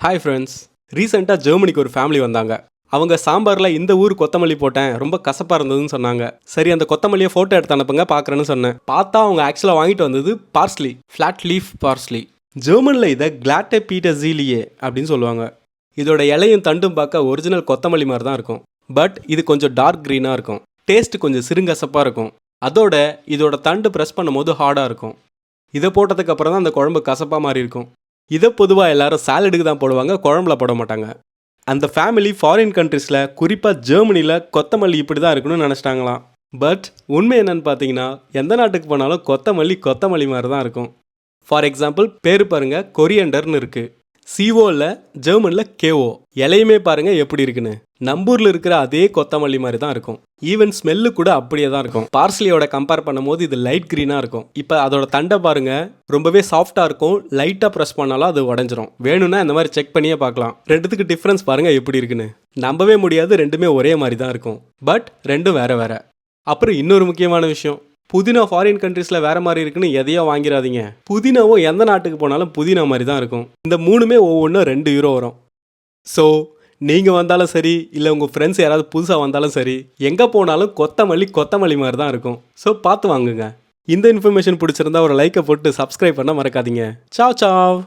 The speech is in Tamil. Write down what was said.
Hi friends. ரீசெண்டாக ஜெர்மனிக்கு ஒரு ஃபேமிலி வந்தாங்க. அவங்க சாம்பாரில் இந்த ஊர் கொத்தமல்லி போட்டேன், ரொம்ப கசப்பாக இருந்ததுன்னு சொன்னாங்க. சரி, அந்த கொத்தமல்லியை ஃபோட்டோ எடுத்து அனுப்புங்க பார்க்குறேன்னு சொன்னேன். பார்த்தா அவங்க ஆக்சுவலாக வாங்கிட்டு வந்தது பார்ஸ்லி, ஃப்ளாட் லீஃப் பார்ஸ்லி. ஜெர்மனில் இதை கிளாட்டே பீட்டர்ஸீலியே அப்படின்னு சொல்லுவாங்க. இதோட இலையும் தண்டும் பார்க்க ஒரிஜினல் கொத்தமல்லி மாதிரி தான் இருக்கும். பட் இது கொஞ்சம் டார்க் க்ரீனாக இருக்கும். டேஸ்ட் கொஞ்சம் சிறுங்கசப்பாக இருக்கும். அதோட இதோட தண்டு ப்ரெஸ் பண்ணும்போது ஹார்டாக இருக்கும். இதை போட்டதுக்கு அப்புறம் தான் அந்த குழம்பு கசப்பாக மாதிரி இருக்கும். இதை பொதுவாக எல்லாரும் சாலடுக்கு தான் போடுவாங்க, குழம்புல போட மாட்டாங்க. அந்த ஃபேமிலி ஃபாரின் கண்ட்ரீஸில், குறிப்பாக ஜெர்மனியில் கொத்தமல்லி இப்படி தான் இருக்கணும்னு நினச்சிட்டாங்களாம். பட் உண்மை என்னன்னு பார்த்தீங்கன்னா, எந்த நாட்டுக்கு போனாலும் கொத்தமல்லி மாதிரி தான் இருக்கும். ஃபார் எக்ஸாம்பிள், பேர் பாருங்க, கொரியண்டர்னு இருக்குது. சிஓவில், ஜெர்மனில் கேஓ. இலையுமே பாருங்க எப்படி இருக்குன்னு. நம்பூரில் இருக்கிற அதே கொத்தமல்லி மாதிரி தான் இருக்கும். ஈவன் ஸ்மெல்லு கூட அப்படியே தான் இருக்கும். பார்ஸ்லியோட கம்பேர் பண்ணும்போது இது லைட் க்ரீனாக இருக்கும். இப்போ அதோட தண்டை பாருங்க, ரொம்பவே சாஃப்டாக இருக்கும். லைட்டாக ப்ரெஸ் பண்ணாலும் அது உடஞ்சிரும். வேணும்னா இந்த மாதிரி செக் பண்ணியே பார்க்கலாம். ரெண்டுத்துக்கு டிஃப்ரென்ஸ் பாருங்க எப்படி இருக்குன்னு. நம்பவே முடியாது, ரெண்டுமே ஒரே மாதிரி தான் இருக்கும். பட் ரெண்டும் வேற வேற. அப்புறம் இன்னொரு முக்கியமான விஷயம், புதினா ஃபாரின் கண்ட்ரீஸில் வேறு மாதிரி இருக்குன்னு எதையோ வாங்கிடாதீங்க. புதினாவும் எந்த நாட்டுக்கு போனாலும் புதினா மாதிரி தான் இருக்கும். இந்த மூணுமே ஒவ்வொன்றும் 2 யூரோ வரும். ஸோ நீங்கள் வந்தாலும் சரி, இல்லை உங்கள் ஃப்ரெண்ட்ஸ் யாராவது புதுசாக வந்தாலும் சரி, எங்கே போனாலும் கொத்தமல்லி மாதிரி தான் இருக்கும். ஸோ பார்த்து வாங்குங்க. இந்த இன்ஃபர்மேஷன் பிடிச்சிருந்தா ஒரு லைக்கை போட்டு சப்ஸ்கிரைப் பண்ண மறக்காதீங்க. Ciao Zhao.